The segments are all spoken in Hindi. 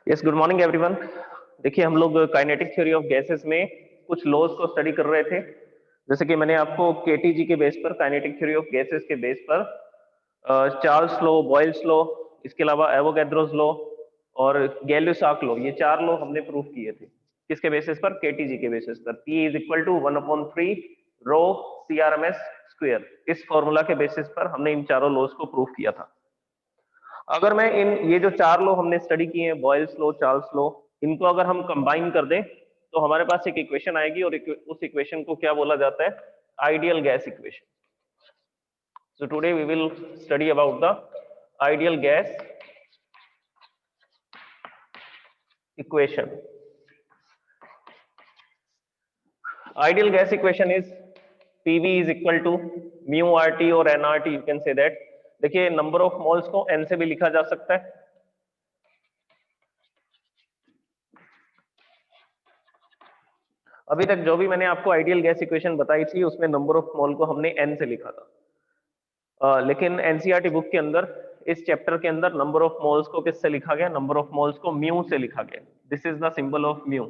Yes, good morning everyone. देखिए, हम लोग काइनेटिक थ्योरी ऑफ गैसेस में कुछ लॉज को स्टडी कर रहे थे। जैसे कि मैंने आपको केटीजी के बेस पर, काइनेटिक थ्योरी ऑफ गैसेस के बेस पर चार्ल्स लॉ, बॉयल्स लॉ, इसके अलावा एवोगैड्रोस लॉ और गैल्यूसाक लॉ, ये चार लॉ हमने प्रूव किए थे। किसके बेसिस पर? केटीजी के बेसिस पर। P is equal to 1/3 rho CRMS square. इस फॉर्मूला के बेसिस पर हमने इन चारों लॉज को प्रूव किया था। अगर मैं ये जो चार लॉ हमने स्टडी किए हैं, बॉयल्स लॉ, चार्ल्स लॉ, इनको अगर हम कंबाइन कर दें तो हमारे पास एक इक्वेशन आएगी और उस इक्वेशन को क्या बोला जाता है? Ideal gas equation. So today we will study about the ideal gas equation. Ideal gas equation is PV is equal to mu RT और nRT, you can say that। देखिए, नंबर ऑफ मोल्स को N से भी लिखा जा सकता है। अभी तक जो भी मैंने आपको आइडियल गैस इक्वेशन बताई थी उसमें नंबर ऑफ मोल को हमने N से लिखा था। लेकिन एनसीईआरटी बुक के अंदर, इस चैप्टर के अंदर नंबर ऑफ मोल्स को किससे लिखा गया? नंबर ऑफ मोल्स को म्यू से लिखा गया। This is the symbol of mu.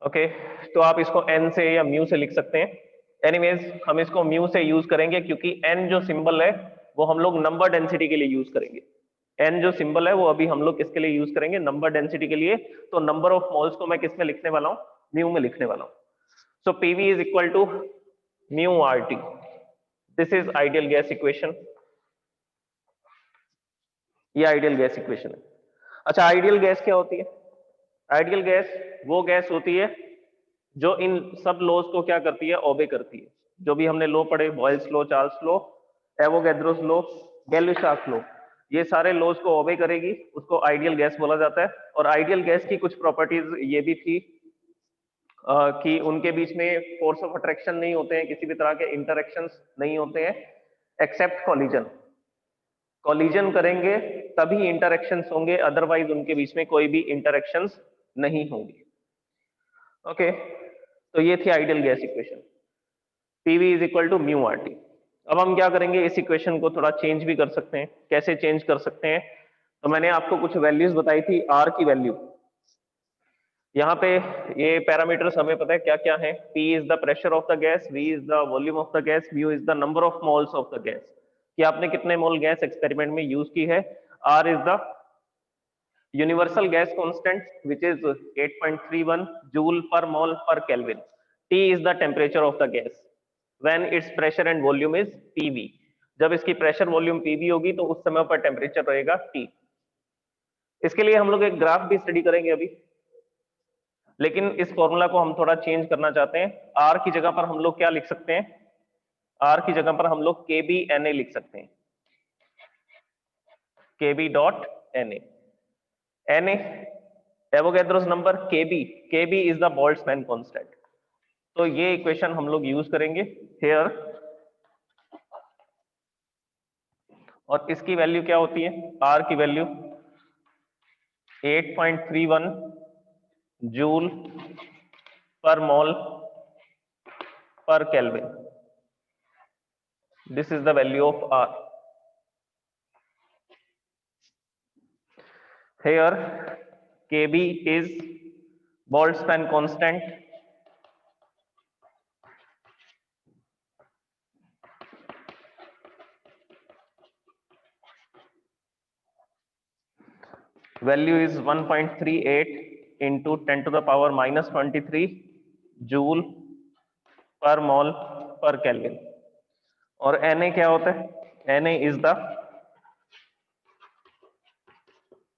Okay, तो आप इसको N से या म्यू से लिख सकते हैं। एनीवेज, हम इसको म्यू से यूज करेंगे क्योंकि N जो सिंबल है वो हम लोग नंबर डेंसिटी के लिए यूज करेंगे। N जो सिंबल है वो अभी हम लोग किसके लिए यूज करेंगे? नंबर डेंसिटी के लिए। तो नंबर ऑफ मोल्स को मैं किस में लिखने वाला हूँ? म्यू में लिखने वाला हूँ। So PV is equal to mu RT। This is ideal gas equation. ये आइडियल गैस इक्वेशन है। अच्छा, आइडियल गैस क्या होती है? आइडियल गैस वो गैस होती है जो इन सब लॉज को क्या करती है? ओबे करती है। जो भी हमने लॉ पढ़े, Boyle's law, Charles law, Avogadro's law, Gay Lussac law, ये सारे लॉज को ओबे करेगी, उसको आइडियल गैस बोला जाता है। और आइडियल गैस की कुछ प्रॉपर्टीज ये भी थी कि उनके बीच में फोर्स ऑफ अट्रैक्शन नहीं होते हैं, किसी भी तरह के इंटरेक्शंस नहीं होते हैं एक्सेप्ट कॉलिजन। कॉलिजन करेंगे तभी इंटरेक्शंस होंगे, अदरवाइज उनके बीच में कोई भी इंटरेक्शंस नहीं होंगी। ओके, तो ये थी ideal gas equation. PV is equal to mu RT। अब हम क्या करेंगे? इस इक्वेशन को थोड़ा चेंज भी कर सकते हैं। कैसे चेंज कर सकते हैं? तो मैंने आपको कुछ वैल्यूज बताई थी, आर की वैल्यू। यहाँ पे ये पैरामीटर्स हमें पता है क्या क्या है। P is the pressure of the gas, V is the volume of the gas, mu is the number of moles of the gas, कि आपने कितने मोल गैस एक्सपेरिमेंट में यूज की है। R is the universal gas constant which is 8.31 joule पर मोल पर kelvin. T is the temperature of the gas when it's pressure and volume is PV। जब इसकी प्रेशर वॉल्यूम PV होगी तो उस समय पर टेम्परेचर रहेगा T। इसके लिए हम लोग एक ग्राफ भी स्टडी करेंगे अभी, लेकिन इस फॉर्मूला को हम थोड़ा चेंज करना चाहते हैं। आर की जगह पर हम लोग क्या लिख सकते हैं? आर की जगह पर हम लोग KB_NA लिख सकते हैं। KB.NA। NA Avogadro's number, KB is the Boltzmann constant. तो ये इक्वेशन हम लोग यूज करेंगे हेयर। और इसकी वैल्यू क्या होती है? आर की वैल्यू 8.31 जूल पर मोल per Kelvin. This is the value of R. Here KB is Boltzmann constant, value is 1.38 into 10 to the power minus 23 joule per mole per Kelvin। और Na क्या होता है? Na is the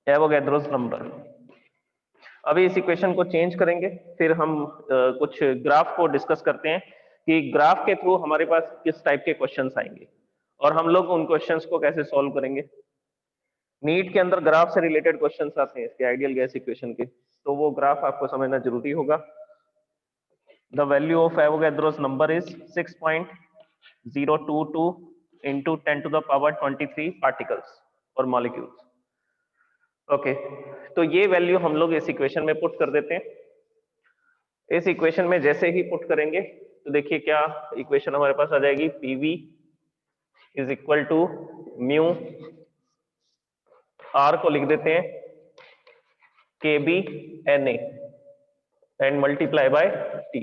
Avogadro's number. अभी इस इक्वेशन को चेंज करेंगे, फिर हम कुछ ग्राफ को डिस्कस करते हैं कि ग्राफ के थ्रू हमारे पास किस टाइप के क्वेश्चंस आएंगे और हम लोग उन क्वेश्चंस को कैसे सॉल्व करेंगे। नीट के अंदर ग्राफ से रिलेटेड क्वेश्चंस आते हैं इसके आइडियल गैस इक्वेशन के, तो वो ग्राफ आपको समझना जरूरी होगा। The value of Avogadro's number is 6.022 into 10 to the power 23 particles और मॉलिक्यूल्स। ओके, तो ये वैल्यू हम लोग इस इक्वेशन में पुट कर देते हैं। इस इक्वेशन में जैसे ही पुट करेंगे तो देखिए क्या इक्वेशन हमारे पास आ जाएगी। PV is equal to mu, R को लिख देते हैं Kb Na and multiply by T।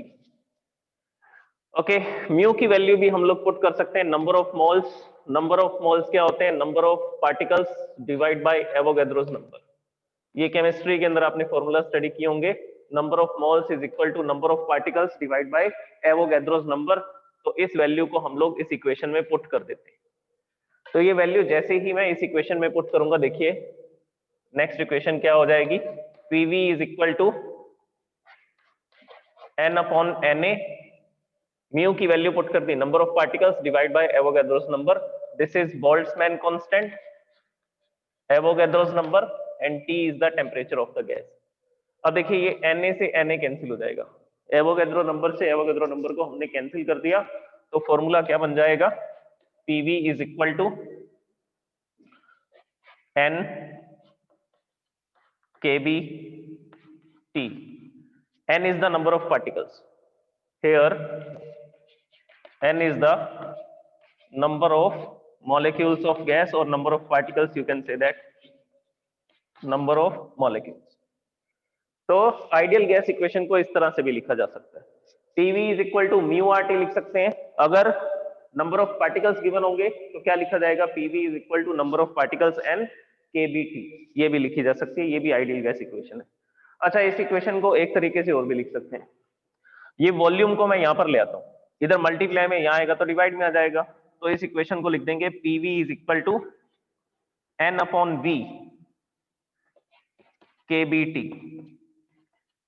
Okay, mu की वैल्यू भी हम लोग पुट कर सकते हैं number of moles. Number of moles क्या होते हैं? Number of particles divide by Avogadro's number. ये केमिस्ट्री के अंदर आपने फॉर्मूला स्टडी किए होंगे। Number of moles is equal to number of particles divide by Avogadro's number. तो इस वैल्यू को हम लोग इस इक्वेशन में पुट कर देते हैं। तो ये वैल्यू जैसे ही मैं इस इक्वेशन में पुट करूंगा, देखिए नेक्स्ट इक्वेशन क्या हो जाएगी? PV is equal to n upon Na। Mu की वैल्यू पुट कर दी, number of particles divide by Avogadro's number. This is Boltzmann constant, Avogadro's number, and T is the temperature of the gas. अब देखिए ये Na से Na कैंसिल हो जाएगा, एवोगैड्रो नंबर से एवोगैड्रो नंबर को हमने कैंसिल कर दिया। तो फॉर्मूला क्या बन जाएगा? PV is equal to N Kb T। N is the number of particles. Here N is the number of molecules of gas or number of particles, you can say that number of molecules. तो आइडियल गैस इक्वेशन को इस तरह से भी लिखा जा सकता है। PV is equal to mu RT लिख सकते हैं। अगर नंबर ऑफ पार्टिकल्स गिवन होंगे तो क्या लिखा जाएगा? PV is equal to number of particles N KBT। ये भी लिखी जा सकती है, ये भी आइडियल गैस इक्वेशन है। अच्छा, इस इक्वेशन को एक तरीके से और भी लिख सकते हैं। ये वॉल्यूम को मैं यहां पर ले आता हूं, इधर मल्टीप्लाई में यहां आएगा तो डिवाइड में आ जाएगा। तो इस इक्वेशन को लिख देंगे PV is equal to N upon V KBT।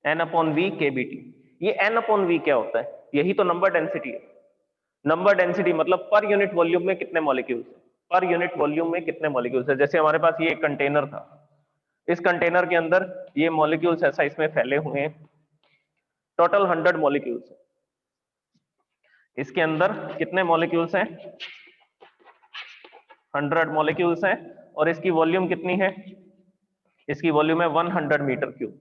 N upon V KBT। ये N अपॉन V क्या होता है? यही तो नंबर डेंसिटी है। नंबर डेंसिटी मतलब पर यूनिट वॉल्यूम में कितने मॉलिक्यूल्स है, पर यूनिट वॉल्यूम में कितने मॉलिक्यूल्स है। जैसे हमारे पास ये एक कंटेनर था, इस कंटेनर के अंदर ये मॉलिक्यूल्स ऐसा इसमें फैले हुए हैं, टोटल 100 मॉलिक्यूल्स है। इसके अंदर कितने मॉलिक्यूल्स हैं? 100 मॉलिक्यूल्स हैं। और इसकी वॉल्यूम कितनी है? इसकी वॉल्यूम है 100 मीटर क्यूब।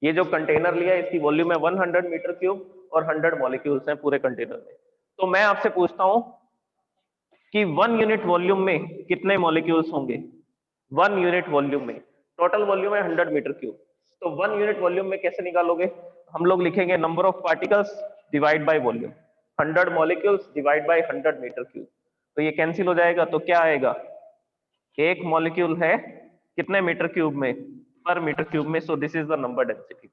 ये जो कंटेनर लिया इसकी वॉल्यूम है 100 मीटर क्यूब और 100 मॉलिक्यूल्स हैं पूरे कंटेनर में। तो मैं आपसे पूछता हूं कि 1 यूनिट वॉल्यूम में कितने मॉलिक्यूल्स होंगे? 1 यूनिट वॉल्यूम में, टोटल वॉल्यूम है 100 मीटर क्यूब, तो 1 यूनिट वॉल्यूम में कैसे निकालोगे? हम लोग लिखेंगे number of particles divide by volume, 100 molecules divide by 100 metre cube. तो ये कैंसिल हो जाएगा, तो क्या आएगा? एक मॉलिक्यूल है कितने मीटर क्यूब में? पर मीटर क्यूब में। So this is the number density.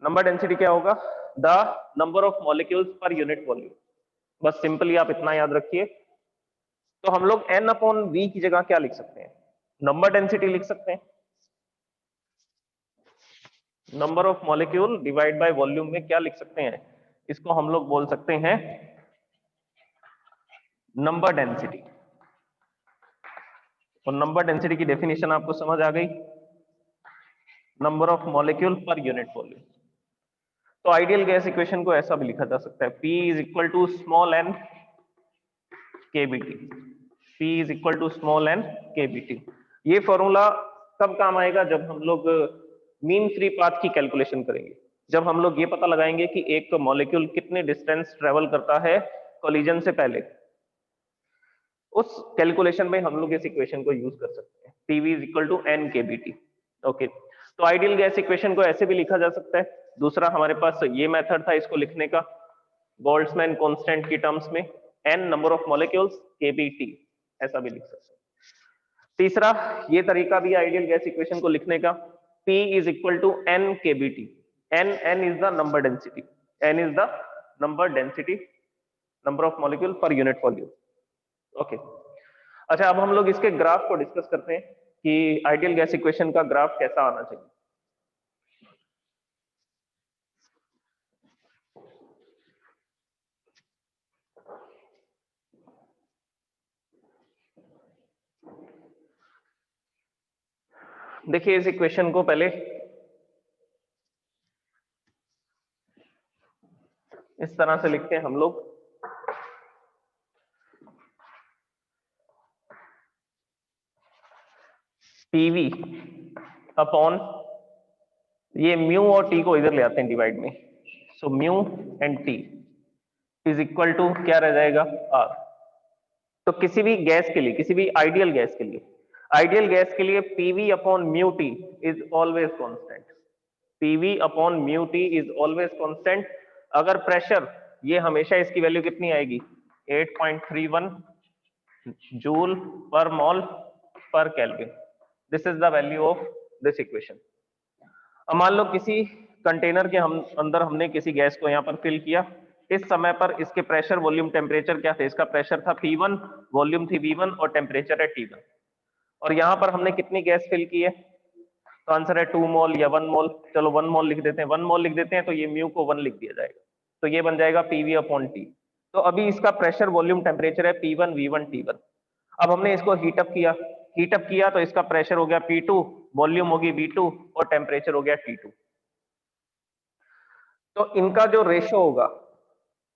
Number density क्या होगा? द नंबर ऑफ मॉलिक्यूल्स पर यूनिट वॉल्यूम। बस सिंपली आप इतना याद रखिए। तो हम लोग N अपॉन V की जगह क्या लिख सकते हैं? नंबर डेंसिटी लिख सकते हैं। Number of molecule divide by volume में क्या लिख सकते हैं? इसको हम लोग बोल सकते हैं नंबर डेंसिटी। और नंबर डेंसिटी की डेफिनेशन आपको समझ आ गई, नंबर ऑफ मॉलिक्यूल पर यूनिट वॉल्यूम। तो आइडियल गैस इक्वेशन को ऐसा भी लिखा जा सकता है, P is equal to small n KBT। P is equal to small n KBT। ये फॉर्मूला कब काम आएगा? जब हम लोग मीन फ्री पाथ की कैलकुलेशन करेंगे, जब हम लोग ये पता लगाएंगे कि एक मॉलिक्यूल कितने डिस्टेंस ट्रेवल करता है कोलिजन से पहले। उस कैलकुलेशन में हम लोग इस इक्वेशन को यूज कर सकते हैं, PV is equal to N KBT। Okay, तो आइडियल गैस इक्वेशन को ऐसे भी लिखा जा सकता है। दूसरा हमारे पास ये मेथड था इसको लिखने का, बोल्ट्जमैन कांस्टेंट की टर्म्स में, N number of molecules KBT, ऐसा भी लिख सकते हैं। तीसरा ये तरीका भी आइडियल गैस इक्वेशन को लिखने का, P is equal to N KBT। N is the number density, N is the number density, number of molecule पर यूनिट वॉल्यूम। ओके, अच्छा अब हम लोग इसके ग्राफ को डिस्कस करते हैं कि आइडियल गैस इक्वेशन का ग्राफ कैसा आना चाहिए। देखिए इस इक्वेशन को पहले इस तरह से लिखते हैं हम लोग, PV अपॉन ये म्यू और T को इधर ले आते हैं डिवाइड में, so mu and T is equal to क्या रह जाएगा? R। तो किसी भी गैस के लिए, किसी भी आइडियल गैस के लिए आइडियल गैस के लिए PV upon mu T is always constant, PV upon mu T is always constant. अगर प्रेशर, ये हमेशा इसकी वैल्यू कितनी आएगी, 8.31 जूल पर मॉल पर kelvin. This is the value of this equation. अब मान लो किसी कंटेनर के अंदर हमने किसी गैस को यहाँ पर फिल किया, इस समय पर इसके प्रेशर वॉल्यूम टेम्परेचर क्या थे, इसका प्रेशर था P1, वॉल्यूम थी V1 और टेम्परेचर है T1। और यहाँ पर हमने कितनी गैस फिल की है, तो आंसर है 2 मोल या 1 मोल। चलो 1 मोल लिख देते हैं, 1 मोल लिख देते हैं तो ये म्यू को 1 लिख दिया जाएगा, तो ये बन जाएगा PV अपॉन T। तो अभी इसका प्रेशर वॉल्यूम टेम्परेचर है P1 V1 T1। अब हमने इसको हीटअप किया तो इसका प्रेशर हो गया P2, वॉल्यूम होगी V2 और टेम्परेचर हो गया T2। तो इनका जो रेशो होगा,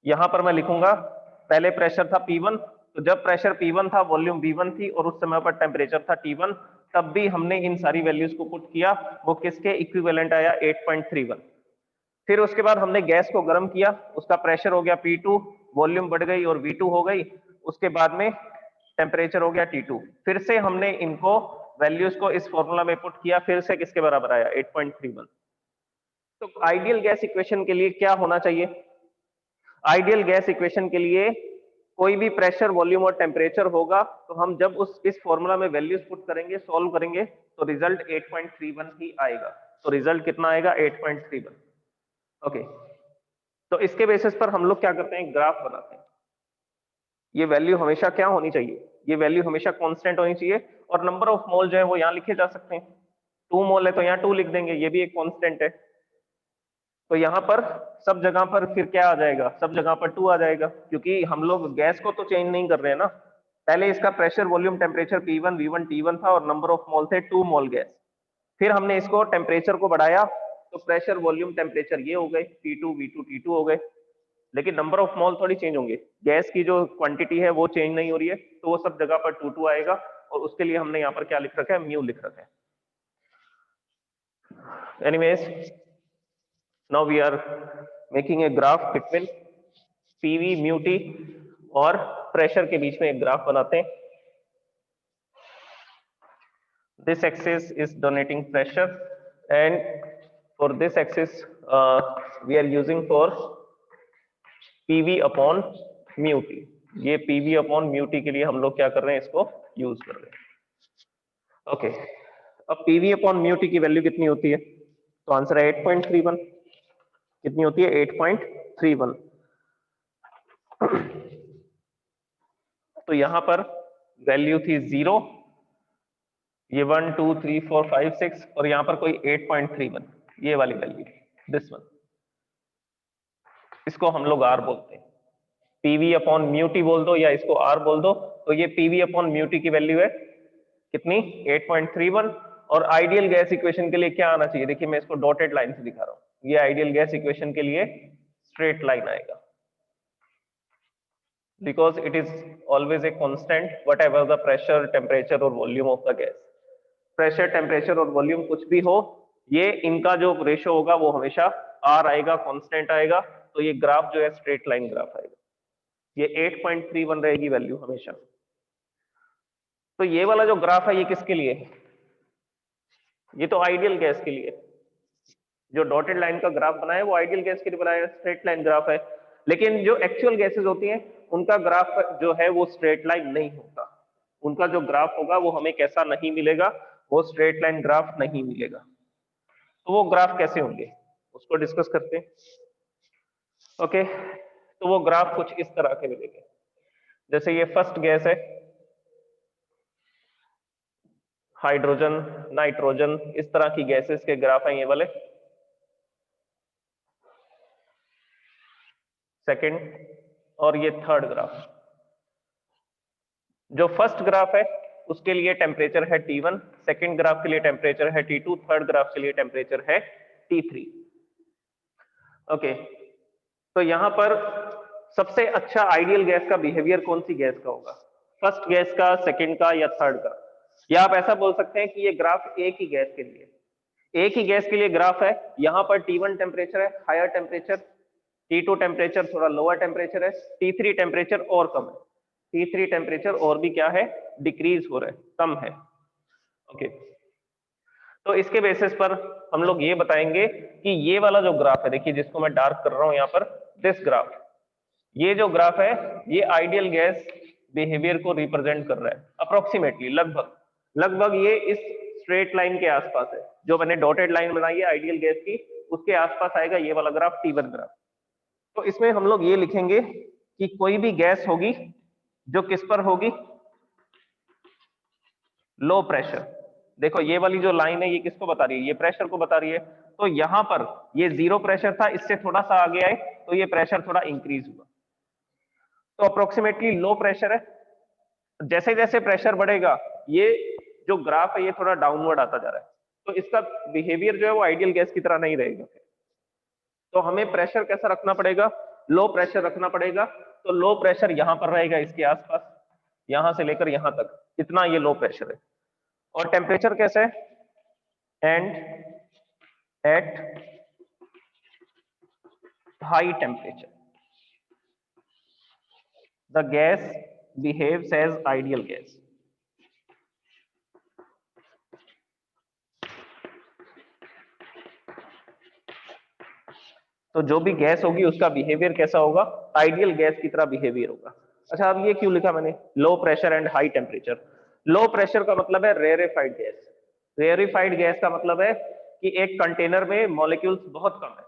यहां पर मैं लिखूंगा, पहले प्रेशर था P1, तो जब प्रेशर P1 था वॉल्यूम V1 थी और उस समय पर टेम्परेचर था T1, तब भी हमने इन सारी वैल्यूज को पुट किया, वो किसके इक्विवेलेंट आया, 8.31। फिर उसके बाद हमने गैस को गर्म किया, उसका प्रेशर हो गया P2, वॉल्यूम बढ़ गई और V2 हो गई, उसके बाद में टेम्परेचर हो गया T2। फिर से हमने इनको वैल्यूज को इस फॉर्मूला में पुट किया, फिर से किसके बराबर आया, 8.31। तो आइडियल गैस इक्वेशन के लिए क्या होना चाहिए, आइडियल गैस इक्वेशन के लिए कोई भी प्रेशर वॉल्यूम और टेम्परेचर होगा, तो हम जब इस फॉर्मूला में वैल्यूज पुट करेंगे, सॉल्व करेंगे, तो रिजल्ट 8.31 ही आएगा। तो रिजल्ट कितना आएगा, 8.31। ओके, तो इसके बेसिस पर हम लोग क्या करते हैं, ग्राफ बनाते हैं। ये वैल्यू हमेशा क्या होनी चाहिए, ये वैल्यू हमेशा कांस्टेंट होनी चाहिए, और नंबर ऑफ मोल जो है वो यहाँ लिखे जा सकते हैं। 2 मोल है तो यहाँ 2 लिख देंगे, ये भी एक कांस्टेंट है। तो यहाँ पर सब जगह पर फिर क्या आ जाएगा, सब जगह पर 2 आ जाएगा, क्योंकि हम लोग गैस को तो चेंज नहीं कर रहे हैं ना। पहले इसका pressure volume temperature P1 V1 T1 था और नंबर ऑफ मोल थे 2 मोल गैस। फिर हमने इसको टेम्परेचर को बढ़ाया, तो प्रेशर वॉल्यूम टेम्परेचर ये हो गए, P2 V2 T2 हो गए, लेकिन नंबर ऑफ मोल थोड़ी चेंज होंगे। गैस की जो क्वांटिटी है वो चेंज नहीं हो रही है, तो वो सब जगह पर 2 आएगा, और उसके लिए हमने यहाँ पर क्या लिख रखा है, म्यू लिख रखा है। Anyways, now we are making a graph between PV mu T और प्रेशर के बीच में एक ग्राफ बनाते हैं। This axis is denoting pressure and for this axis we are using for PV upon mu T। ये PV upon mu T के लिए हम लोग क्या कर रहे हैं, इसको यूज कर रहे हैं। ओके, अब PV upon mu T की वैल्यू कितनी होती है, तो आंसर है 8.31। कितनी होती है, 8.31। तो यहां पर वैल्यू थी 0, ये 1 2 3 4 5 6, और यहां पर कोई 8.31, ये वाली वैल्यू, दिस वन, इसको हम लोग R बोलते हैं। PV अपॉन म्यू टी बोल दो या इसको R बोल दो, तो ये PV अपॉन म्यू टी की वैल्यू है कितनी, 8.31। और आइडियल गैस इक्वेशन के लिए क्या आना चाहिए, देखिए मैं इसको डॉटेड लाइन से दिखा रहा हूं, ये आइडियल गैस इक्वेशन के लिए स्ट्रेट लाइन आएगा, because it is always a constant whatever the pressure, temperature or volume of the gas। Pressure, temperature और वॉल्यूम कुछ भी हो, ये इनका जो रेशो होगा वो हमेशा R आएगा, कांस्टेंट आएगा, तो ये ग्राफ जो है स्ट्रेट लाइन ग्राफ आएगा। ये 8.31 रहेगी वैल्यू हमेशा। तो ये वाला जो ग्राफ है ये किसके लिए, ये तो आइडियल गैस के लिए, जो डॉटेड लाइन का ग्राफ बनाया है वो आइडियल गैस के लिए बनाया है, स्ट्रेट लाइन ग्राफ है। लेकिन जो एक्चुअल गैसेस होती हैं उनका ग्राफ जो है वो स्ट्रेट लाइन नहीं होता, उनका जो ग्राफ होगा वो हमें कैसा नहीं मिलेगा, वो स्ट्रेट लाइन ग्राफ नहीं मिलेगा। तो वो ग्राफ कैसे होंगे उसको डिस्कस करते हैं। ओके, तो वो ग्राफ कुछ इस तरह के मिलेंगे, जैसे ये फर्स्ट गैस है, हाइड्रोजन, नाइट्रोजन, इस तरह की गैसेस के ग्राफ हैं ये वाले। सेकंड, और ये थर्ड ग्राफ। जो फर्स्ट ग्राफ है उसके लिए टेम्परेचर है T1, सेकंड ग्राफ के लिए टेम्परेचर है T2, थर्ड ग्राफ के लिए टेम्परेचर है T3। ओके, तो यहां पर सबसे अच्छा आइडियल गैस का बिहेवियर कौन सी गैस का होगा, फर्स्ट गैस का, सेकंड का या थर्ड का। या आप ऐसा बोल सकते हैं कि ये ग्राफ एक ही गैस के लिए, एक ही गैस के लिए ग्राफ है। यहां पर T1 टेम्परेचर है, हायर टेम्परेचर, T2 टेम्परेचर थोड़ा लोअर टेम्परेचर है, T3 टेम्परेचर और कम है, T3 टेम्परेचर और भी क्या है, डिक्रीज हो रहा है, कम है। ओके, तो इसके बेसिस पर हम लोग ये बताएंगे कि ये वाला जो ग्राफ है, देखिए जिसको मैं डार्क कर रहा हूं यहाँ पर, दिस ग्राफ, ये जो ग्राफ है ये आइडियल गैस बिहेवियर को रिप्रेजेंट कर रहा है अप्रोक्सीमेटली, लगभग लगभग ये इस स्ट्रेट लाइन के आसपास है, जो मैंने डॉटेड लाइन बनाई है आइडियल गैस की, उसके आसपास आएगा ये वाला ग्राफ, T1 ग्राफ। तो इसमें हम लोग ये लिखेंगे कि कोई भी गैस होगी जो किस पर होगी, लो प्रेशर। देखो ये वाली जो लाइन है ये किसको बता रही है, ये प्रेशर को बता रही है। तो यहां पर ये जीरो प्रेशर था, इससे थोड़ा सा आगे आए तो ये प्रेशर थोड़ा इंक्रीज हुआ, तो अप्रोक्सीमेटली लो प्रेशर है। जैसे जैसे प्रेशर बढ़ेगा ये जो ग्राफ है ये थोड़ा डाउनवर्ड आता जा रहा है, तो इसका बिहेवियर जो है वो आइडियल गैस की तरह नहीं रहेगा। तो हमें प्रेशर कैसा रखना पड़ेगा, लो प्रेशर रखना पड़ेगा। तो लो प्रेशर यहां पर रहेगा, इसके आसपास, यहां से लेकर यहां तक इतना ये लो प्रेशर है। और टेम्परेचर कैसा है, and at high temperature the gas behaves as ideal gas। तो जो भी गैस होगी उसका बिहेवियर कैसा होगा, आइडियल गैस की तरह बिहेवियर होगा। अच्छा, अब ये क्यों लिखा मैंने, low pressure and high temperature. Low pressure का मतलब है रेरेफाइड गैस। रेरेफाइड गैस का मतलब है कि एक कंटेनर में मॉलिक्यूल्स बहुत कम है।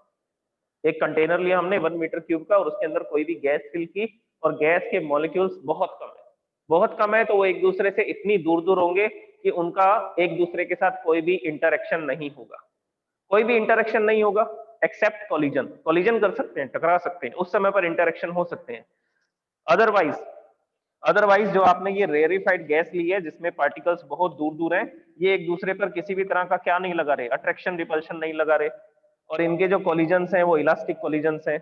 एक कंटेनर लिया हमने 1 मीटर क्यूब का और उसके अंदर कोई भी गैस फिल की, और गैस के मॉलिक्यूल्स बहुत कम है, बहुत कम है, तो वो एक दूसरे से इतनी दूर दूर होंगे कि उनका एक दूसरे के साथ कोई भी इंटरेक्शन नहीं होगा, कोई भी इंटरेक्शन नहीं होगा एक्सेप्ट कॉलिजन। कॉलिजन कर सकते हैं, टकरा सकते हैं, उस समय पर इंटरेक्शन हो सकते हैं। अदरवाइज अदरवाइज जो आपने ये रेरिफाइड गैस ली है जिसमें पार्टिकल्स बहुत दूर दूर हैं, ये एक दूसरे पर किसी भी तरह का क्या नहीं लगा रहे, अट्रैक्शन रिपल्शन नहीं लगा रहे, और इनके जो कॉलिजन्स हैं वो इलास्टिक कॉलिजन्स हैं।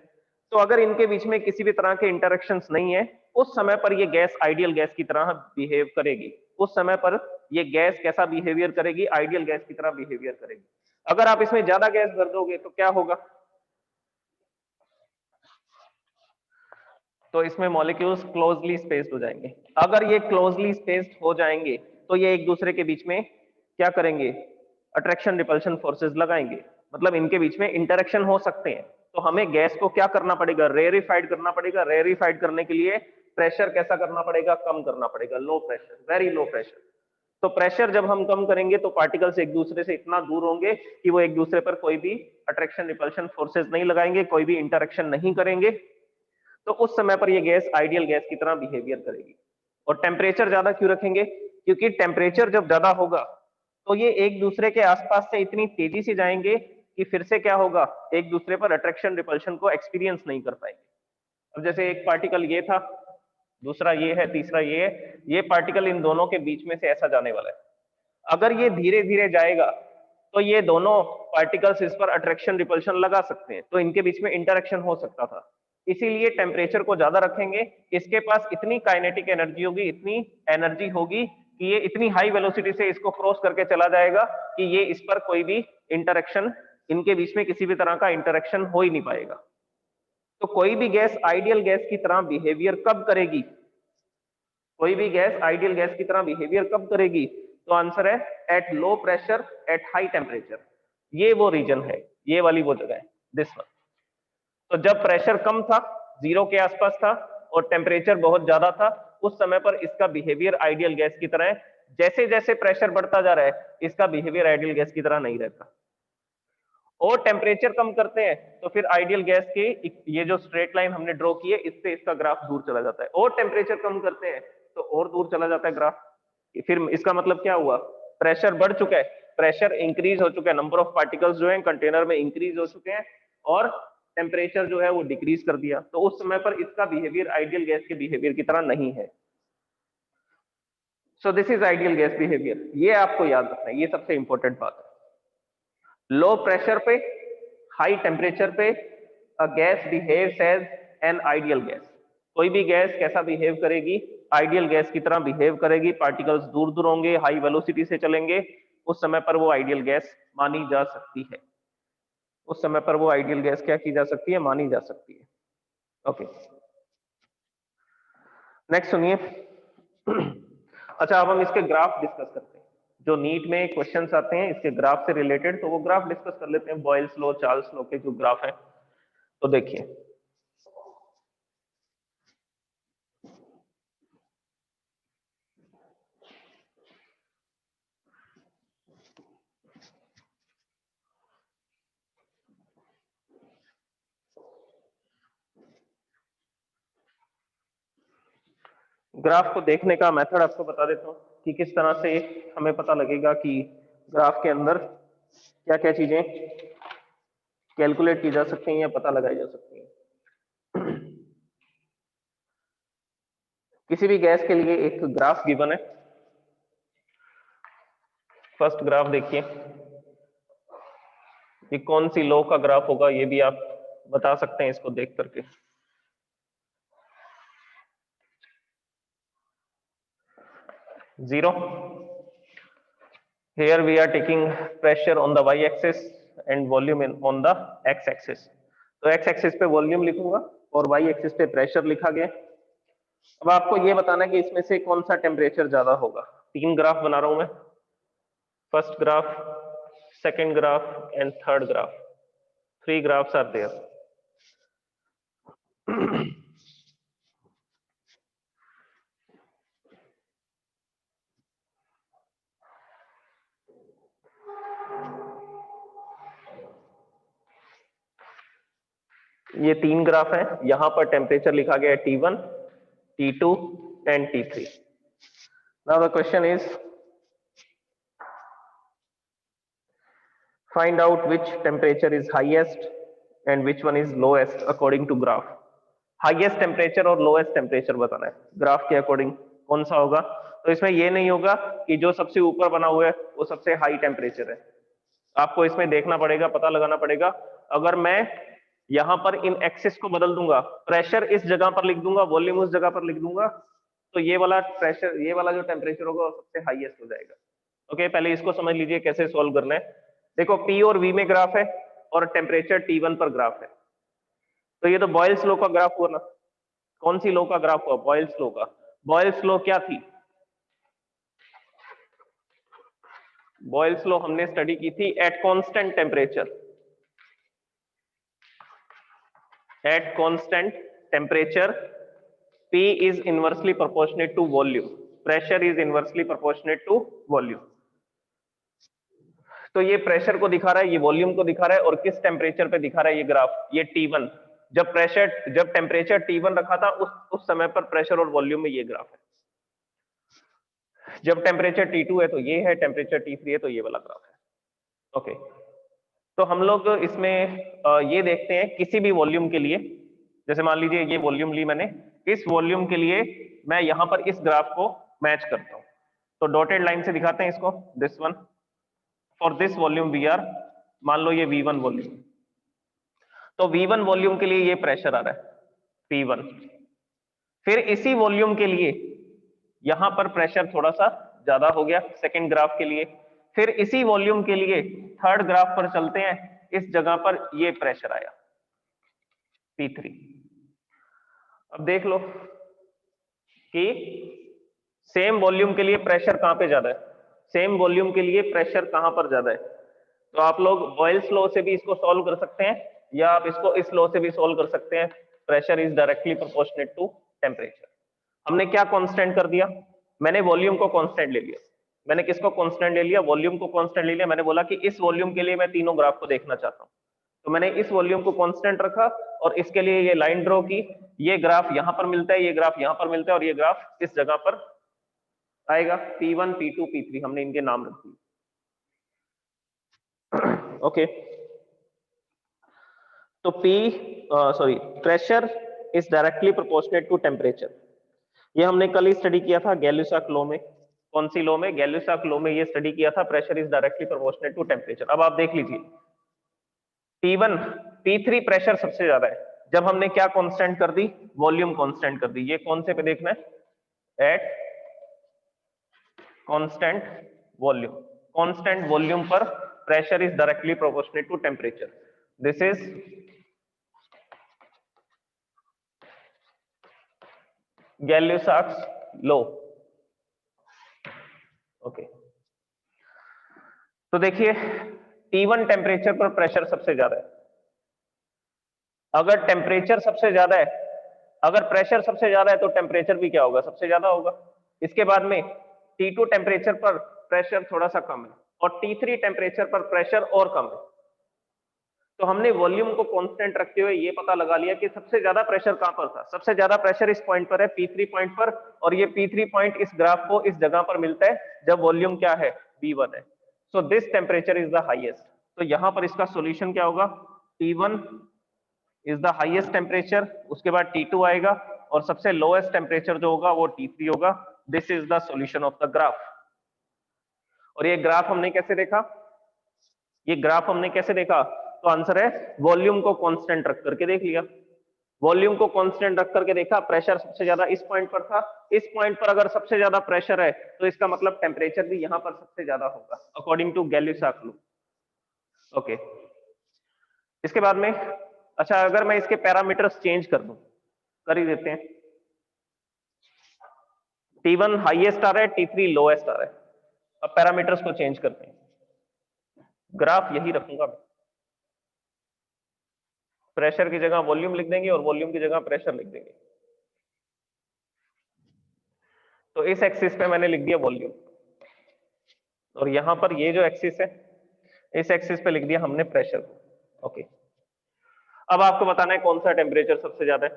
तो अगर इनके बीच में किसी भी तरह के इंटरेक्शंस नहीं है, उस समय पर ये गैस आइडियल गैस की तरह बिहेव करेगी। उस समय पर ये गैस कैसा बिहेवियर करेगी, आइडियल गैस की तरह बिहेवियर करेगी। अगर आप इसमें ज्यादा गैस भर दोगे तो क्या होगा, तो इसमें मॉलिक्यूल्स क्लोजली स्पेस्ड हो जाएंगे। अगर ये क्लोजली स्पेस्ड हो जाएंगे तो ये एक दूसरे के बीच में क्या करेंगे, अट्रैक्शन रिपल्शन फोर्सेस लगाएंगे, मतलब इनके बीच में इंटरेक्शन हो सकते हैं। तो हमें गैस को क्या करना पड़ेगा, रेरिफाइड करना पड़ेगा। रेरिफाइड करने के लिए प्रेशर कैसा करना पड़ेगा, कम करना पड़ेगा, low pressure, very low pressure. तो प्रेशर जब हम कम करेंगे तो पार्टिकल्स एक दूसरे से इतना दूर होंगे कि वो एक दूसरे पर कोई भी अट्रैक्शन रिपल्शन फोर्सेस नहीं लगाएंगे, कोई भी इंटरेक्शन नहीं करेंगे। तो उस समय पर ये गैस आइडियल गैस की तरह बिहेवियर करेगी। और टेम्परेचर ज्यादा क्यों रखेंगे, क्योंकि टेम्परेचर जब ज्यादा होगा तो ये एक दूसरे के आसपास से इतनी तेजी से जाएंगे कि फिर से क्या होगा, एक दूसरे पर अट्रैक्शन रिपल्शन को एक्सपीरियंस नहीं कर पाएंगे। अब जैसे एक पार्टिकल ये था, दूसरा ये है, तीसरा ये है, ये पार्टिकल इन दोनों के बीच में से ऐसा जाने वाला है। अगर ये धीरे धीरे जाएगा तो ये दोनों पार्टिकल्स इस पर अट्रैक्शन रिपल्शन लगा सकते हैं, तो इनके बीच में इंटरेक्शन हो सकता था। इसीलिए टेम्परेचर को ज्यादा रखेंगे, इसके पास इतनी काइनेटिक एनर्जी होगी, इतनी एनर्जी होगी कि ये इतनी हाई वेलोसिटी से इसको क्रॉस करके चला जाएगा कि ये इस पर कोई भी इंटरेक्शन, इनके बीच में किसी भी तरह का इंटरेक्शन हो ही नहीं पाएगा। तो कोई भी गैस आइडियल गैस की तरह बिहेवियर कब करेगी, कोई भी गैस आइडियल गैस की तरह बिहेवियर कब करेगी, तो आंसर है at low pressure at high temperature. ये वो रीजन है, ये वाली वो जगह है, दिस वन। तो जब प्रेशर कम था, जीरो के आसपास था, और टेम्परेचर बहुत ज्यादा था, उस समय पर इसका बिहेवियर आइडियल गैस की तरह है। जैसे जैसे प्रेशर बढ़ता जा रहा है इसका बिहेवियर आइडियल गैस की तरह नहीं रहता। और टेम्परेचर कम करते हैं तो फिर आइडियल गैस की ये जो स्ट्रेट लाइन हमने ड्रॉ की है इससे इसका ग्राफ दूर चला जाता है, और टेम्परेचर कम करते हैं तो और दूर चला जाता है ग्राफ। फिर इसका मतलब क्या हुआ, प्रेशर बढ़ चुका है, प्रेशर इंक्रीज हो चुका है, नंबर ऑफ पार्टिकल्स जो है कंटेनर में इंक्रीज हो चुके हैं, और टेम्परेचर जो है वो डिक्रीज कर दिया। तो उस समय पर इसका बिहेवियर आइडियल गैस के बिहेवियर की तरह नहीं है। So this is ideal gas behaviour, ये आपको याद रखना है, ये सबसे इंपॉर्टेंट बात है। लो प्रेशर पे, हाई टेम्परेचर पे अ गैस behaves as an ideal gas. कोई भी गैस कैसा बिहेव करेगी, आइडियल गैस की तरह बिहेव करेगी, पार्टिकल्स दूर दूर होंगे, हाई वेलोसिटी से चलेंगे, उस समय पर वो आइडियल गैस मानी जा सकती है। उस समय पर वो आइडियल गैस क्या की जा सकती है, मानी जा सकती है। ओके, नेक्स्ट सुनिए। अच्छा, अब हम इसके ग्राफ डिस्कस करते हैं। जो नीट में क्वेश्चंस आते हैं इसके ग्राफ से रिलेटेड, तो वो ग्राफ डिस्कस कर लेते हैं, बॉयल्स लॉ, चार्ल्स लॉ के जो ग्राफ है। तो देखिए ग्राफ को देखने का मेथड आपको बता देता हूँ कि किस तरह से हमें पता लगेगा कि ग्राफ के अंदर क्या क्या चीजें कैलकुलेट की जा सकती हैं या पता लगाई जा सकती हैं। किसी भी गैस के लिए एक ग्राफ गिवन है। फर्स्ट ग्राफ देखिए, ये कौन सी लॉ का ग्राफ होगा ये भी आप बता सकते हैं इसको देख करके। Zero. Here we are taking pressure on the y-axis and volume on the x-axis. तो x-axis पे वॉल्यूम लिखूंगा और y-axis पे प्रेशर लिखा गया। अब आपको ये बताना है कि इसमें से कौन सा टेम्परेचर ज्यादा होगा। तीन ग्राफ बना रहा हूं मैं, first graph, second graph and third graph. Three graphs are there. ये तीन ग्राफ है, यहां पर टेम्परेचर लिखा गया है T1, T2 and T3। Now the question is find out which temperature is highest and which one is lowest according to graph। Highest temperature और लोएस्ट टेम्परेचर बताना है ग्राफ के अकॉर्डिंग कौन सा होगा। तो इसमें ये नहीं होगा कि जो सबसे ऊपर बना हुआ है वो सबसे हाई टेम्परेचर है। आपको इसमें देखना पड़ेगा, पता लगाना पड़ेगा। अगर मैं यहां पर इन एक्सिस को बदल दूंगा, प्रेशर इस जगह पर लिख दूंगा, वॉल्यूम उस जगह पर लिख दूंगा, तो ये वाला प्रेशर, ये वाला जो टेम्परेचर होगा वो सबसे हाईएस्ट हो जाएगा। ओके, पहले इसको समझ लीजिए कैसे सॉल्व करना है। देखो P और V में ग्राफ है और टेम्परेचर T1 पर ग्राफ है। तो ये तो बॉयल्स लॉ का ग्राफ हुआ ना। कौन सी लॉ का ग्राफ हुआ? बॉयल्स लॉ का। बॉयल्स लॉ क्या थी? बॉयल्स लॉ हमने स्टडी की थी at constant temperature. At constant temperature P is inversely proportionate to volume, pressure is inversely proportionate to volume। तो ये प्रेशर को दिखा रहा है, ये वॉल्यूम को दिखा रहा है, और किस टेम्परेचर पे दिखा रहा है ये ग्राफ? ये T1। जब टेम्परेचर T1 रखा था उस समय पर प्रेशर और वॉल्यूम में ये ग्राफ है। जब टेम्परेचर T2 है तो ये है, टेम्परेचर T3 है तो ये वाला ग्राफ है। ओके, तो हम लोग इसमें ये देखते हैं किसी भी वॉल्यूम के लिए, जैसे मान लीजिए ये वॉल्यूम ली मैंने, इस वॉल्यूम के लिए मैं यहां पर इस ग्राफ को मैच करता हूं। तो डॉटेड लाइन से दिखाते हैं इसको, this one. For this volume we are, मान लो ये V1 वॉल्यूम, तो V1 वॉल्यूम के लिए ये प्रेशर आ रहा है P1। फिर इसी वॉल्यूम के लिए यहां पर प्रेशर थोड़ा सा ज्यादा हो गया सेकेंड ग्राफ के लिए। फिर इसी वॉल्यूम के लिए थर्ड ग्राफ पर चलते हैं, इस जगह पर ये प्रेशर आया P3। अब देख लो कि सेम वॉल्यूम के लिए प्रेशर कहां पे ज्यादा है, सेम वॉल्यूम के लिए प्रेशर कहां पर ज्यादा है। तो आप लोग बॉयल्स लॉ से भी इसको सॉल्व कर सकते हैं या आप इसको इस लॉ से भी सॉल्व कर सकते हैं। Pressure is directly proportionate to temperature. हमने क्या कांस्टेंट कर दिया? मैंने वॉल्यूम को कांस्टेंट ले लिया। मैंने किसको कांस्टेंट ले लिया? वॉल्यूम को कांस्टेंट ले लिया। मैंने बोला कि इस वॉल्यूम के लिए मैं तीनों ग्राफ को देखना चाहता हूं, तो मैंने इस वॉल्यूम को कांस्टेंट रखा और इसके लिए ये लाइन ड्रॉ की। ये ग्राफ यहां पर मिलता है, ये ग्राफ यहां पर मिलता है, और ये ग्राफ इस जगह पर आएगा। P1, P2, P3 हमने इनके नाम रख दिए। ओके, तो pressure is directly proportionate to temperature. ये हमने कल ही स्टडी किया था गैल्यूसॉक लॉ में। कौन सी लॉ में? गैल्यूसॉक लॉ में ये स्टडी किया था, pressure is directly proportionate to temperature. अब आप देख लीजिए T1, T3 प्रेशर सबसे ज्यादा है। जब हमने क्या कांस्टेंट कर दी? वॉल्यूम कांस्टेंट कर दी। ये कौन से पे देखना है? At constant volume. Constant volume पर pressure is directly proportionate to temperature. This is Gay Lussac's law. Okay, तो देखिए T1 टेम्परेचर पर प्रेशर सबसे ज्यादा है। अगर टेम्परेचर सबसे ज्यादा है, अगर प्रेशर सबसे ज्यादा है तो टेम्परेचर भी क्या होगा, सबसे ज्यादा होगा। इसके बाद में T2 टेम्परेचर पर प्रेशर थोड़ा सा कम है और T3 टेम्परेचर पर प्रेशर और कम है। तो हमने वॉल्यूम को कांस्टेंट रखते हुए ये पता लगा लिया कि सबसे ज्यादा प्रेशर कहां पर था। सबसे ज्यादा प्रेशर इस पॉइंट पर है, P3 पॉइंट पर, और ये P3 पॉइंट इस ग्राफ को इस जगह पर मिलता है जब वॉल्यूम क्या है, V1 है। So this temperature is the highest. तो यहां पर इसका सॉल्यूशन क्या होगा, T1 is the highest temperature, उसके बाद T2 आएगा और सबसे लोएस्ट टेम्परेचर जो होगा वो T3 होगा। This is the solution of the graph. और ये ग्राफ हमने कैसे देखा, ये ग्राफ हमने कैसे देखा, तो आंसर है वॉल्यूम को कांस्टेंट रख करके देख लिया। वॉल्यूम को कांस्टेंट रख करके देखा, प्रेशर सबसे ज्यादा इस पॉइंट पर था, इस पॉइंट पर अगर सबसे ज्यादा प्रेशर है तो इसका मतलब टेम्परेचर भी यहां पर सबसे ज्यादा होगा अकॉर्डिंग टू गैली-लॉक लॉ। ओके, इसके बाद में अच्छा अगर मैं इसके पैरामीटर्स चेंज कर दूं, कर ही देते हैं। T1 हाईएस्ट आ रहा है, T3 लोएस्ट आ रहा है। अब पैरामीटर्स को चेंज करते हैं, ग्राफ यही रखूंगा, प्रेशर की जगह वॉल्यूम लिख देंगे और वॉल्यूम की जगह प्रेशर लिख देंगे। तो इस एक्सिस पे मैंने लिख दिया वॉल्यूम, और यहां पर ये जो एक्सिस है, इस एक्सिस पे लिख दिया हमने प्रेशर। ओके, अब आपको बताना है कौन सा टेम्परेचर सबसे ज्यादा है,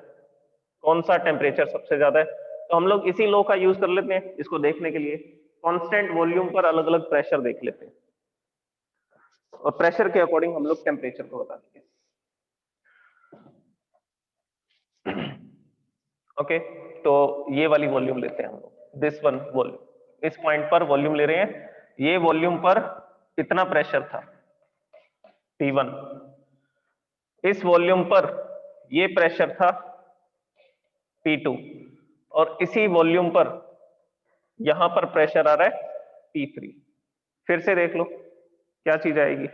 कौन सा टेम्परेचर सबसे ज्यादा है। तो हम लोग इसी लॉ का यूज कर लेते हैं इसको देखने के लिए। कांस्टेंट वॉल्यूम पर अलग अलग प्रेशर देख लेते हैं और प्रेशर के अकॉर्डिंग हम लोग टेम्परेचर को बता देंगे। ओके, तो ये वाली वॉल्यूम लेते हैं हम लोग, दिस वन वॉल्यूम। इस पॉइंट पर वॉल्यूम ले रहे हैं, ये वॉल्यूम पर कितना प्रेशर था, P1। इस वॉल्यूम पर ये प्रेशर था P2, और इसी वॉल्यूम पर यहां पर प्रेशर आ रहा है P3। फिर से देख लो क्या चीज आएगी,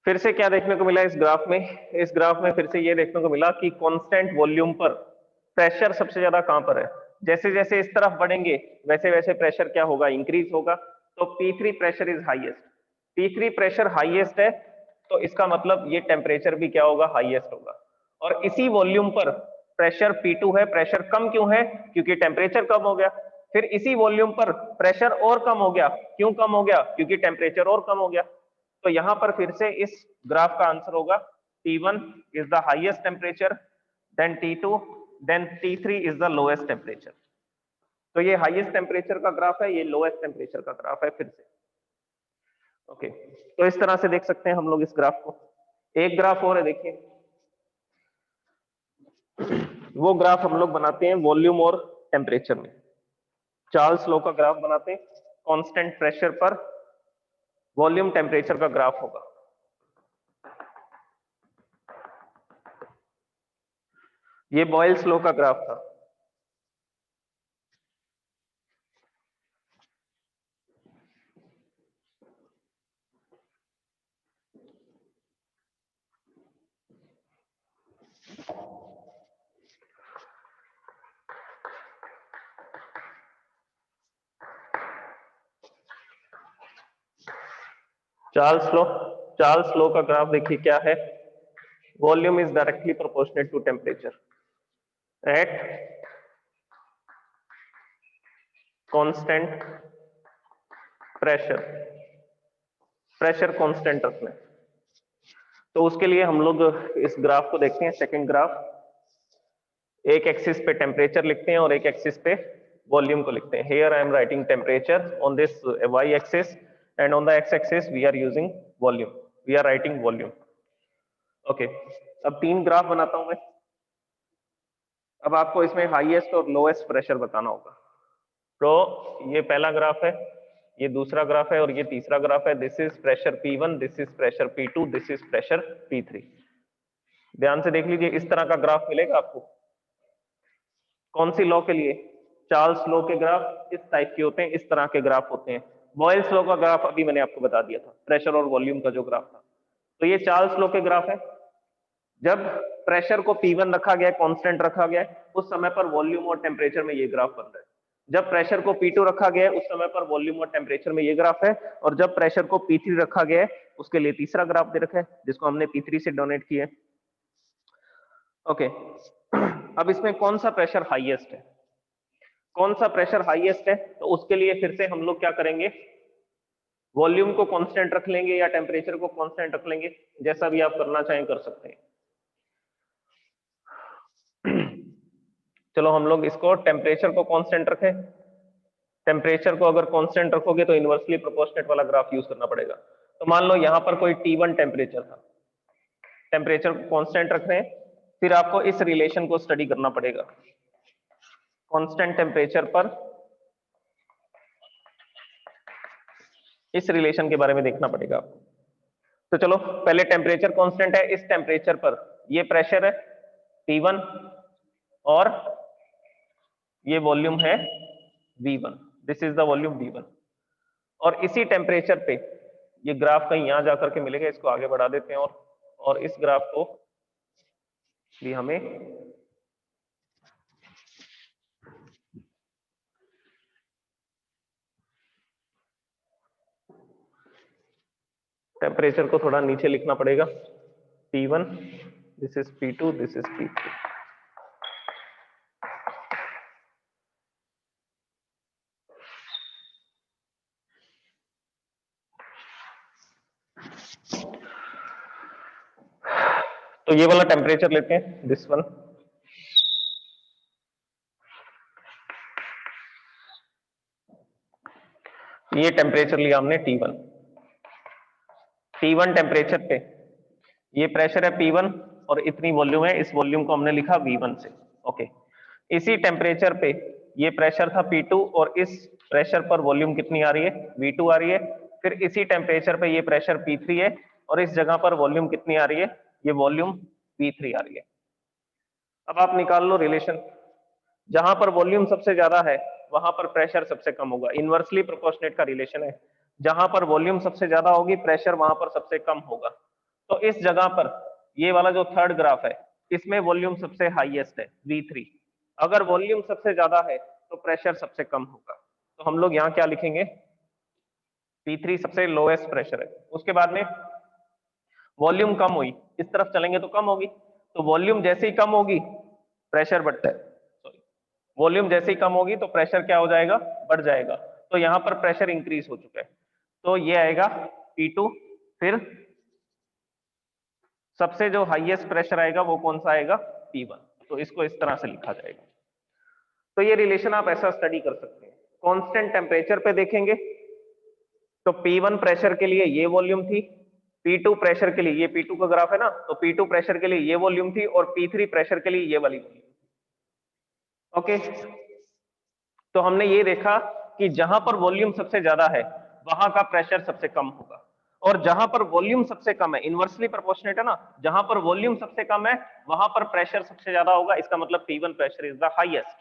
फिर से क्या देखने को मिला इस ग्राफ में, इस ग्राफ में फिर से ये देखने को मिला कि कांस्टेंट वॉल्यूम पर प्रेशर सबसे ज्यादा कहां पर है। जैसे जैसे इस तरफ बढ़ेंगे वैसे वैसे प्रेशर क्या होगा, इंक्रीज होगा। तो P3 pressure is highest, P3 pressure highest है, तो इसका मतलब ये टेम्परेचर भी क्या होगा, हाईएस्ट होगा। और इसी वॉल्यूम पर प्रेशर P2 है, प्रेशर कम क्यों है, क्योंकि टेम्परेचर कम हो गया। फिर इसी वॉल्यूम पर प्रेशर और कम हो गया, क्यों कम हो गया, क्योंकि टेम्परेचर और कम हो गया। तो यहां पर फिर से इस ग्राफ का आंसर होगा T1 is the highest temperature, then T2, then T3 is the lowest temperature. तो ये हाईएस्ट टेम्परेचर का ग्राफ है, ये लोएस्ट टेम्परेचर का ग्राफ है फिर से। ओके, तो इस तरह से देख सकते हैं हम लोग इस ग्राफ को। एक ग्राफ और है, देखिए वो ग्राफ हम लोग बनाते हैं वॉल्यूम और टेम्परेचर में। चार्ल्स लॉ का ग्राफ बनाते हैं, कांस्टेंट प्रेशर पर वॉल्यूम टेम्परेचर का ग्राफ होगा। ये बॉयल्स लॉ का ग्राफ था। चार्ल्स लॉ का ग्राफ देखिए क्या है, volume is directly proportionate to temperature at constant pressure, pressure constant रखना है। तो उसके लिए हम लोग इस ग्राफ को देखते हैं, सेकंड ग्राफ। एक एक्सिस पे टेम्परेचर लिखते हैं और एक एक्सिस पे वॉल्यूम को लिखते हैं। Here I am writing temperature on this y axis and on the x axis we are using volume, we are writing volume. Okay, अब तीन ग्राफ बनाता हूं मैं। अब आपको इसमें हाईएस्ट और लोएस्ट प्रेशर बताना होगा। तो ये पहला ग्राफ है, ये दूसरा ग्राफ है और ये तीसरा ग्राफ है। This is pressure P1, this is pressure P2, this is pressure P3। ध्यान से देख लीजिए, इस तरह का ग्राफ मिलेगा आपको। कौन सी लॉ के लिए, चार्ल्स लॉ के ग्राफ इस टाइप के होते हैं, इस तरह के ग्राफ होते हैं। बॉयल्स लॉ का ग्राफ अभी मैंने आपको बता दिया था, प्रेशर और वॉल्यूम का जो ग्राफ था। तो ये चार्ल्स लॉ के ग्राफ है। जब प्रेशर को P1 रखा गया, कांस्टेंट रखा गया, उस समय पर वॉल्यूम और टेम्परेचर में ये ग्राफ बन रहा है। जब प्रेशर को P2 रखा गया है उस समय पर वॉल्यूम और टेम्परेचर में ये ग्राफ है, और जब प्रेशर को P3 रखा गया है उसके लिए तीसरा ग्राफ दे रखा है जिसको हमने P3 से डोनेट किया है। ओके, अब इसमें कौन सा प्रेशर हाईएस्ट है, कौन सा प्रेशर हाईएस्ट है, तो उसके लिए फिर से हम लोग क्या करेंगे, वॉल्यूम को कांस्टेंट रख लेंगे या टेम्परेचर को कांस्टेंट रख लेंगे, जैसा भी आप करना चाहें कर सकते हैं। चलो हम लोग इसको टेम्परेचर को कांस्टेंट रखें। टेम्परेचर को अगर कांस्टेंट रखोगे तो इनवर्सली प्रोपोर्शनेट वाला ग्राफ यूज करना पड़ेगा। तो मान लो यहां पर कोई T1 टेम्परेचर था, टेम्परेचर को कांस्टेंट रख रहे हैं, फिर आपको इस रिलेशन को स्टडी करना पड़ेगा, कांस्टेंट टेम्परेचर पर इस रिलेशन के बारे में देखना पड़ेगा आपको। तो चलो पहले टेम्परेचर कांस्टेंट है, इस टेम्परेचर पर ये प्रेशर है T1 और ये वॉल्यूम है V1, this is the volume V1, और इसी टेम्परेचर पे ये ग्राफ कहीं यहां जाकर के मिलेगा, इसको आगे बढ़ा देते हैं और इस ग्राफ को भी हमें टेम्परेचर को थोड़ा नीचे लिखना पड़ेगा, T1, this is P2, this is P3। तो ये वाला टेम्परेचर लेते हैं, दिस वन, ये टेम्परेचर लिया हमने T1। T1 टेम्परेचर पे ये प्रेशर है P1 और इतनी वॉल्यूम है, इस वॉल्यूम को हमने लिखा V1 से। ओके, इसी टेम्परेचर पे ये प्रेशर था P2 और इस प्रेशर पर वॉल्यूम कितनी आ रही है, V2 आ रही है। फिर इसी टेम्परेचर पे ये प्रेशर P3 है और इस जगह पर वॉल्यूम कितनी आ रही है, ये वॉल्यूम V3 आ रही है। अब आप निकाल लो रिलेशन, जहां पर वॉल्यूम सबसे ज्यादा है वहां पर प्रेशर सबसे कम होगा, इनवर्सली प्रोपोर्शनेट का रिलेशन है, जहां पर वॉल्यूम सबसे ज्यादा होगी प्रेशर वहां पर सबसे कम होगा। तो इस जगह पर ये वाला जो थर्ड ग्राफ है इसमें वॉल्यूम सबसे हाईएस्ट है V3, अगर वॉल्यूम सबसे ज्यादा है तो प्रेशर सबसे कम होगा। तो हम लोग यहाँ क्या लिखेंगे, P3 सबसे लोएस्ट प्रेशर है, उसके बाद में वॉल्यूम कम हुई, इस तरफ चलेंगे तो कम होगी, तो वॉल्यूम जैसे ही कम होगी प्रेशर बढ़ता है, सॉरी, वॉल्यूम जैसे ही कम होगी तो प्रेशर क्या हो जाएगा, बढ़ जाएगा। तो यहां पर प्रेशर इंक्रीज हो चुका है, तो ये आएगा P2, फिर सबसे जो हाईएस्ट प्रेशर आएगा वो कौन सा आएगा, P1, तो इसको इस तरह से लिखा जाएगा। तो ये रिलेशन आप ऐसा स्टडी कर सकते हैं। कांस्टेंट टेम्परेचर पे देखेंगे तो P1 प्रेशर के लिए ये वॉल्यूम थी, P2 प्रेशर के लिए, ये P2 का ग्राफ है ना, तो P2 प्रेशर के लिए ये वॉल्यूम थी और P3 प्रेशर के लिए ये वाली वॉल्यूम। ओके, तो हमने ये देखा कि जहां पर वॉल्यूम सबसे ज्यादा है वहां का प्रेशर सबसे कम होगा, और जहां पर वॉल्यूम सबसे कम है, इनवर्सली प्रोपोर्शनेट है ना, जहां पर वॉल्यूम सबसे कम है वहां पर प्रेशर सबसे ज्यादा होगा, इसका मतलब P1 pressure is the highest,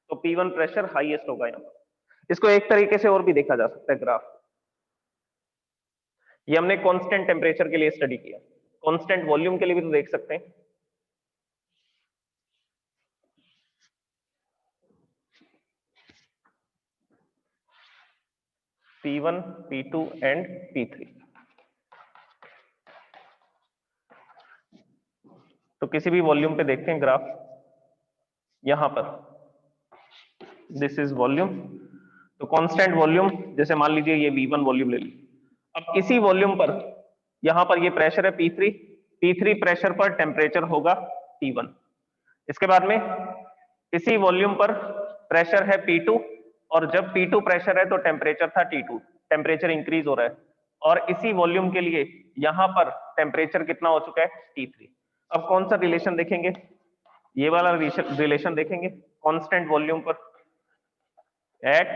तो P1 प्रेशर हाईएस्ट होगा यहाँ पर। इसको एक तरीके से और भी देखा जा सकता है ग्राफ, ये हमने कांस्टेंट टेम्परेचर के लिए स्टडी किया, कांस्टेंट वॉल्यूम के लिए भी तो देख सकते हैं। P1, P2 एंड P3, तो किसी भी वॉल्यूम पे देखते हैं ग्राफ, यहां पर दिस इज वॉल्यूम, तो कांस्टेंट वॉल्यूम जैसे मान लीजिए ये V1 वॉल्यूम ले ली, अब इसी वॉल्यूम पर यहां पर ये प्रेशर है P3, P3 प्रेशर पर टेम्परेचर होगा T1, इसके बाद में इसी वॉल्यूम पर प्रेशर है P2, और जब P2 प्रेशर है तो टेम्परेचर था T2, टेम्परेचर इंक्रीज हो रहा है, और इसी वॉल्यूम के लिए यहां पर टेम्परेचर कितना हो चुका है, T3। अब कौन सा रिलेशन देखेंगे, ये वाला रिलेशन देखेंगे, कांस्टेंट वॉल्यूम पर eight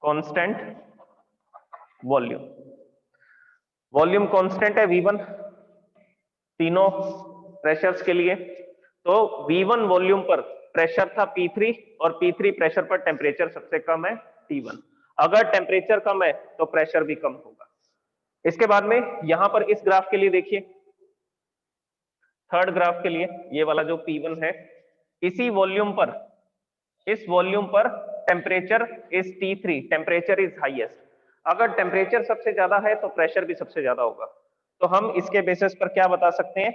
constant volume, volume constant है V1 तीनों प्रेशर्स के लिए, तो V1 वॉल्यूम पर प्रेशर था P3 और P3 प्रेशर पर टेम्परेचर सबसे कम है T1, अगर टेम्परेचर कम है तो प्रेशर भी कम होगा। इसके बाद में यहां पर इस ग्राफ के लिए देखिए, थर्ड ग्राफ के लिए ये वाला जो P1 है, इसी वॉल्यूम पर इस वॉल्यूम पर temperature is T3, temperature is highest. अगर टेम्परेचर सबसे ज्यादा है तो प्रेशर भी सबसे ज्यादा होगा। तो हम इसके बेसिस पर क्या बता सकते हैं,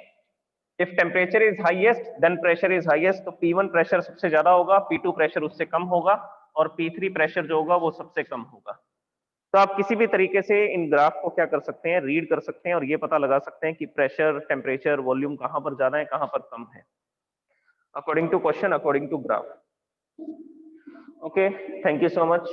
if temperature is highest then pressure is highest, तो P1 प्रेशर सबसे ज्यादा होगा, P2 प्रेशर उससे कम होगा और P3 प्रेशर जो होगा वो सबसे कम होगा। तो आप किसी भी तरीके से इन ग्राफ को क्या कर सकते हैं, रीड कर सकते हैं और ये पता लगा सकते हैं कि प्रेशर, टेम्परेचर, वॉल्यूम कहां पर ज्यादा है कहां पर कम है, according to question, according to graph. Okay, thank you so much.